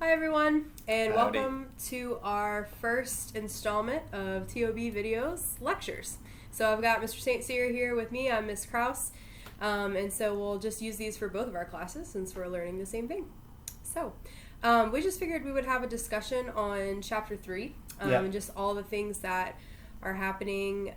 Hi everyone, and Howdy. welcome to our first installment of TOB Videos Lectures. So I've got Mr. St. Cyr here with me, I'm Miss Krause, and so we'll just use these for both of our classes since we're learning the same thing. So, we just figured we would have a discussion on Chapter 3, and just all the things that are happening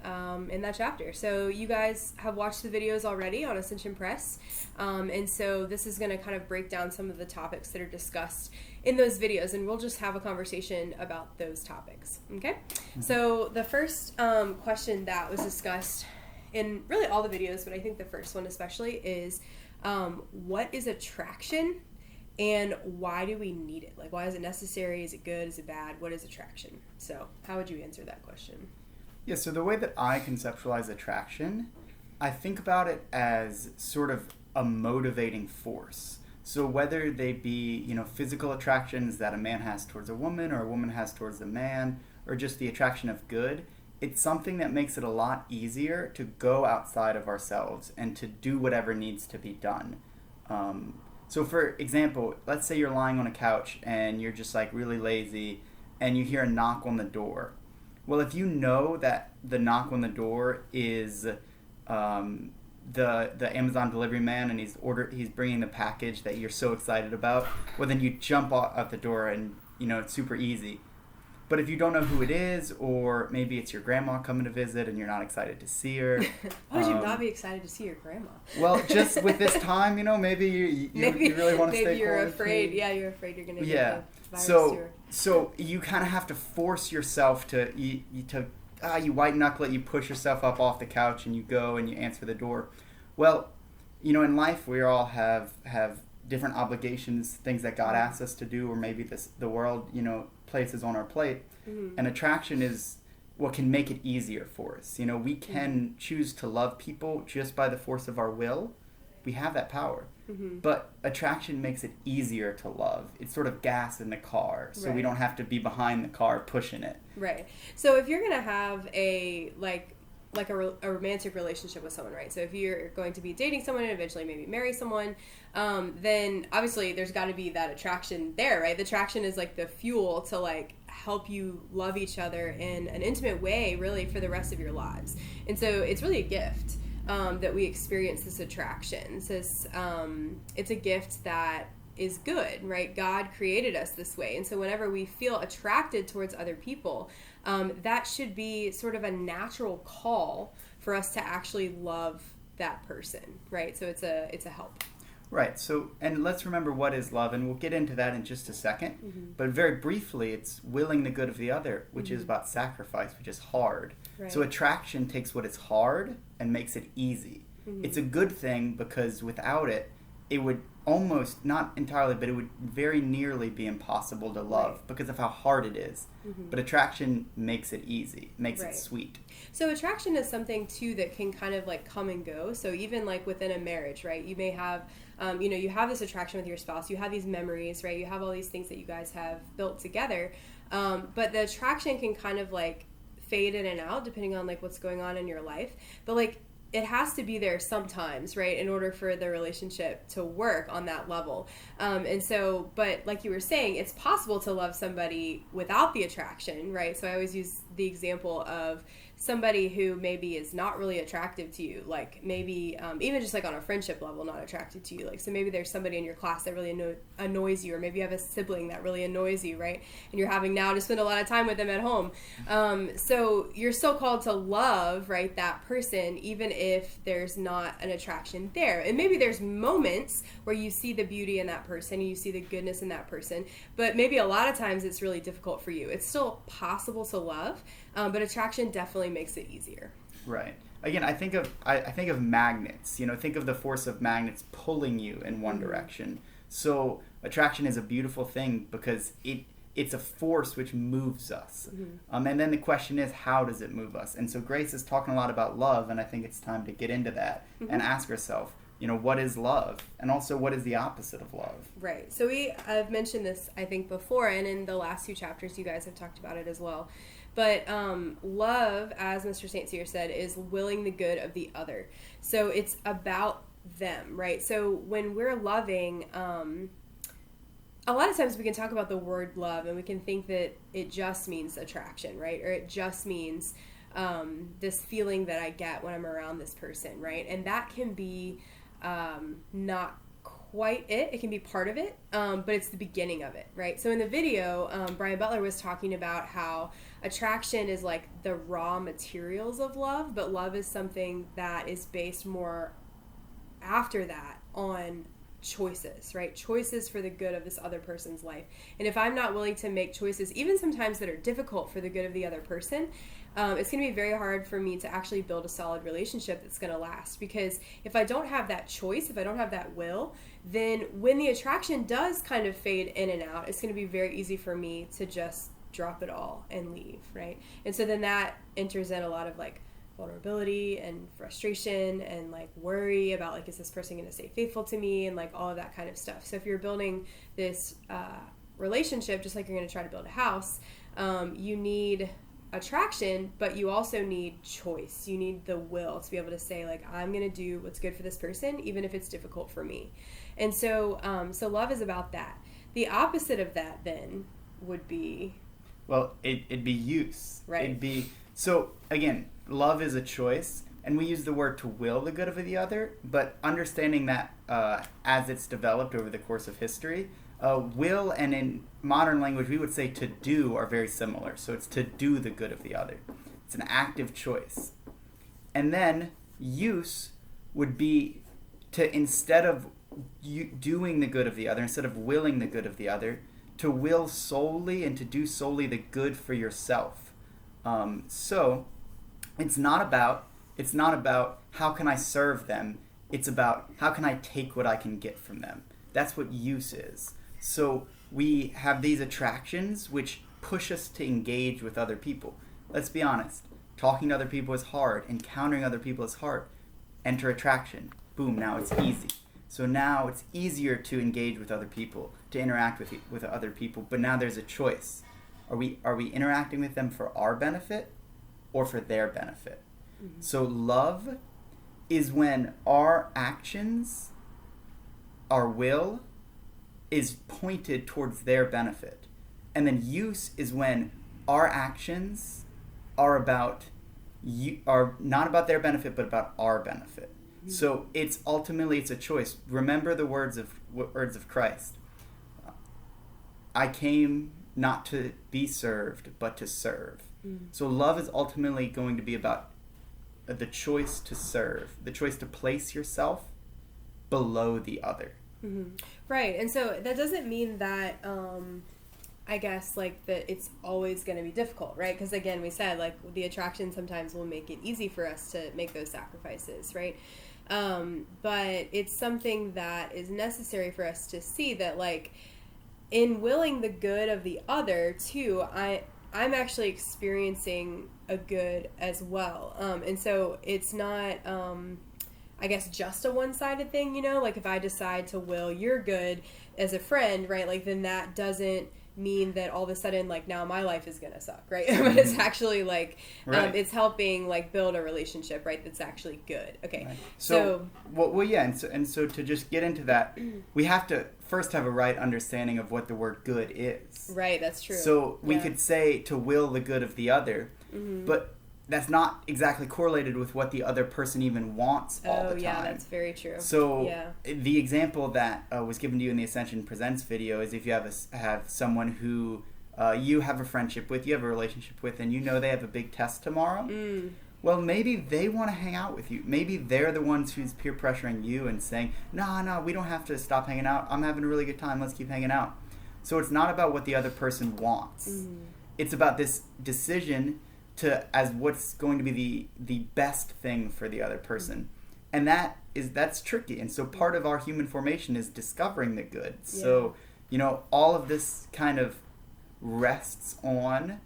in that chapter. So you guys have watched the videos already on Ascension Press, and so this is going to kind of break down some of the topics that are discussed in those videos, and we'll just have a conversation about those topics. Okay? Mm-hmm. So the first question that was discussed in really all the videos, but I think the first one especially, is what is attraction and why do we need it? Like, why is it necessary? Is it good? Is it bad? What is attraction? So how would you answer that question? Yeah, so the way that I conceptualize attraction, I think about it as sort of a motivating force. So whether they be, physical attractions that a man has towards a woman or a woman has towards a man, or just the attraction of good, it's something that makes it a lot easier to go outside of ourselves and to do whatever needs to be done. So for example, let's say you're lying on a couch and you're just like really lazy and you hear a knock on the door. Well, if you know that the knock on the door is the Amazon delivery man and he's bringing the package that you're so excited about, well then you jump out the door and it's super easy. But if you don't know who it is, or maybe it's your grandma coming to visit and you're not excited to see her. Why would you not be excited to see your grandma? Well, just with this time, maybe you really want to stay Maybe you're quarantined. afraid. Yeah, you're afraid you're going to get the virus to her. So you kind of have to force yourself to you white knuckle it, you push yourself up off the couch and you go and you answer the door. Well, in life we all have different obligations, things that God asks us to do, or maybe the world, places on our plate. Mm-hmm. And attraction is what can make it easier for us. We can choose to love people just by the force of our will. We have that power. Mm-hmm. But attraction makes it easier to love. It's sort of gas in the car, so we don't have to be behind the car pushing it. Right. So if you're going to have a romantic relationship with someone, right? So if you're going to be dating someone and eventually maybe marry someone, then obviously there's got to be that attraction there, right? The attraction is like the fuel to help you love each other in an intimate way, really, for the rest of your lives. And so it's really a gift that we experience this attraction. So it's a gift that is good, right? God created us this way. And so whenever we feel attracted towards other people, that should be sort of a natural call for us to actually love that person, right? So it's a help. Right. So, and let's remember what is love, and we'll get into that in just a second. Mm-hmm. But very briefly, it's willing the good of the other, which is about sacrifice, which is hard. Right. So attraction takes what is hard and makes it easy. Mm-hmm. It's a good thing because without it, it would almost, not entirely, but it would very nearly be impossible to love because of how hard it is. Mm-hmm. But attraction makes it easy, makes it sweet. So attraction is something, too, that can kind of come and go. So even within a marriage, right, you may have, you have this attraction with your spouse, you have these memories, right, you have all these things that you guys have built together. But the attraction can kind of fade in and out depending on what's going on in your life. But it has to be there sometimes, right, in order for the relationship to work on that level. And so, but like you were saying, it's possible to love somebody without the attraction, right? So I always use the example of somebody who maybe is not really attractive to you, maybe even just on a friendship level, not attracted to you. So maybe there's somebody in your class that really annoys you, or maybe you have a sibling that really annoys you, right? And you're having now to spend a lot of time with them at home. So you're still called to love, right, that person, even if there's not an attraction there. And maybe there's moments where you see the beauty in that person, and you see the goodness in that person, but maybe a lot of times it's really difficult for you. It's still possible to love, but attraction definitely makes it easier. Right. Again, I think of magnets. Think of the force of magnets pulling you in one direction. So attraction is a beautiful thing because it's a force which moves us. Mm-hmm. And then the question is, how does it move us? And so Grace is talking a lot about love, and I think it's time to get into that and ask herself, what is love? And also, what is the opposite of love? Right. So I've mentioned this, I think, before, and in the last 2 chapters, you guys have talked about it as well. But love, as Mr. St. Cyr said, is willing the good of the other. So it's about them, right? So when we're loving, a lot of times we can talk about the word love and we can think that it just means attraction, right? Or it just means this feeling that I get when I'm around this person, right? And that can be not quite it. It can be part of it, but it's the beginning of it, right? So in the video, Brian Butler was talking about how attraction is like the raw materials of love, but love is something that is based more after that on choices, right? Choices for the good of this other person's life. And if I'm not willing to make choices, even sometimes that are difficult for the good of the other person, it's going to be very hard for me to actually build a solid relationship that's going to last. Because if I don't have that choice, if I don't have that will, then when the attraction does kind of fade in and out, it's going to be very easy for me to just drop it all and leave, right? And so then that enters in a lot of like vulnerability and frustration and like worry about like, is this person going to stay faithful to me, and like all of that kind of stuff. So if you're building this relationship, just like you're going to try to build a house, you need attraction, but you also need choice. You need the will to be able to say like, I'm going to do what's good for this person, even if it's difficult for me. And so so love is about that. The opposite of that then would be, well, it'd be use, right? It'd be, so again, love is a choice, and we use the word to will the good of the other, but understanding that as it's developed over the course of history, will and in modern language we would say to do are very similar. So it's to do the good of the other. It's an active choice. And then use would be to, instead of doing the good of the other, instead of willing the good of the other, to will solely and to do solely the good for yourself. So it's not about how can I serve them. It's about how can I take what I can get from them. That's what use is. So we have these attractions which push us to engage with other people. Let's be honest. Talking to other people is hard. Encountering other people is hard. Enter attraction. Boom, now it's easy. So now it's easier to engage with other people, to interact with other people. But now there's a choice. Are we interacting with them for our benefit or for their benefit? Mm-hmm. So love is when our actions, our will, is pointed towards their benefit. And then use is when our actions are not about their benefit, but about our benefit. Mm-hmm. So it's a choice. Remember the words of Christ. I came not to be served, but to serve. Mm-hmm. So love is ultimately going to be about the choice to serve, the choice to place yourself below the other. Mm-hmm. Right. And so that doesn't mean that, I guess, like, that it's always going to be difficult, right? Because, again, we said, like, the attraction sometimes will make it easy for us to make those sacrifices, right? But it's something that is necessary for us to see that, like, in willing the good of the other, too, I'm actually experiencing a good as well. And so it's not... I guess just a one-sided thing, you know, like if I decide to will your good as a friend, right, like then that doesn't mean that all of a sudden like now my life is gonna suck, right? But it's actually like right. It's helping like build a relationship, right, that's actually good. Okay. Right. So well yeah, and so to just get into that, we have to first have a right understanding of what the word good is. Right, that's true. So we could say to will the good of the other, but that's not exactly correlated with what the other person even wants all the time. Oh, yeah, that's very true. So the example that was given to you in the Ascension Presents video is if you have someone who you have a friendship with, you have a relationship with, and you know they have a big test tomorrow. Well, maybe they want to hang out with you. Maybe they're the ones who's peer pressuring you and saying, no, we don't have to stop hanging out. I'm having a really good time. Let's keep hanging out. So it's not about what the other person wants. It's about this decision as what's going to be the best thing for the other person. And that's tricky. And so part of our human formation is discovering the good. Yeah. So, you know, all of this kind of rests on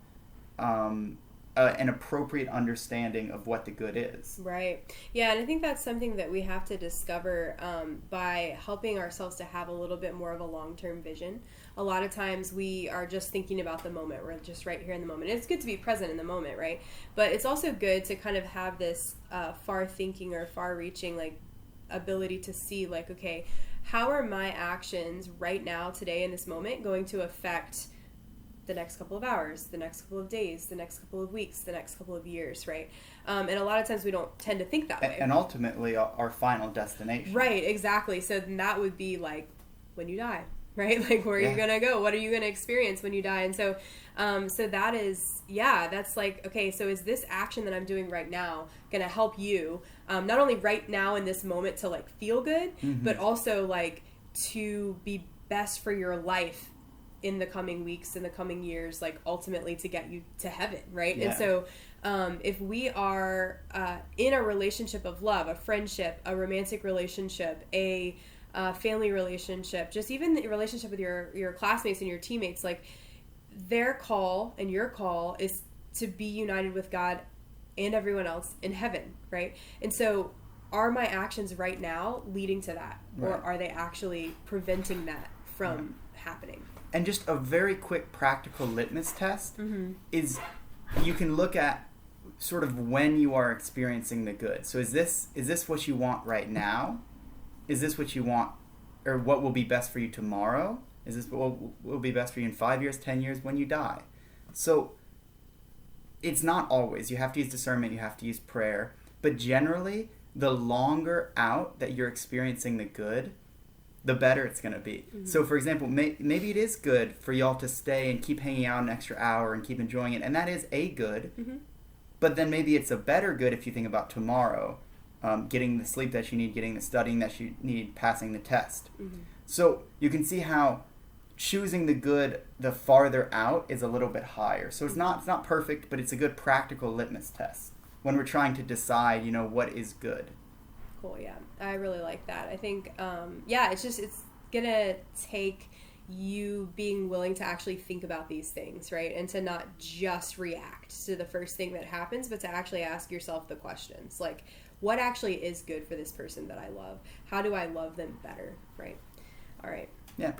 an appropriate understanding of what the good is. Right. Yeah, and I think that's something that we have to discover by helping ourselves to have a little bit more of a long-term vision. A lot of times we are just thinking about the moment. We're just right here in the moment. And it's good to be present in the moment, right? But it's also good to kind of have this far-thinking or far-reaching like ability to see like, okay, how are my actions right now, today, in this moment, going to affect the next couple of hours, the next couple of days, the next couple of weeks, the next couple of years, right? And a lot of times we don't tend to think that way. And ultimately our final destination. Right, exactly. So then that would be like when you die, right? Like, where are you going to go? What are you going to experience when you die? And so so that is, that's like, okay, so is this action that I'm doing right now going to help you, not only right now in this moment to like feel good, but also like to be best for your life in the coming weeks, in the coming years, like ultimately to get you to heaven, right? Yeah. And so if we are in a relationship of love, a friendship, a romantic relationship, a family relationship, just even the relationship with your classmates and your teammates, like their call and your call is to be united with God and everyone else in heaven, right? And so are my actions right now leading to that? Or are they actually preventing that from happening? And just a very quick practical litmus test is you can look at sort of when you are experiencing the good. So is this what you want right now? Is this what you want, or what will be best for you tomorrow? Is this what will be best for you in 5 years, 10 years, when you die? So it's not always. You have to use discernment, you have to use prayer. But generally, the longer out that you're experiencing the good, the better it's going to be. So, for example, maybe it is good for y'all to stay and keep hanging out an extra hour and keep enjoying it. And that is a good. But then maybe it's a better good if you think about tomorrow, getting the sleep that you need, getting the studying that you need, passing the test. So you can see how choosing the good the farther out is a little bit higher. So it's not perfect, but it's a good practical litmus test when we're trying to decide, what is good. Cool, yeah. I really like that. I think, it's going to take you being willing to actually think about these things, right? And to not just react to the first thing that happens, but to actually ask yourself the questions. Like, what actually is good for this person that I love? How do I love them better, right? All right. Yeah.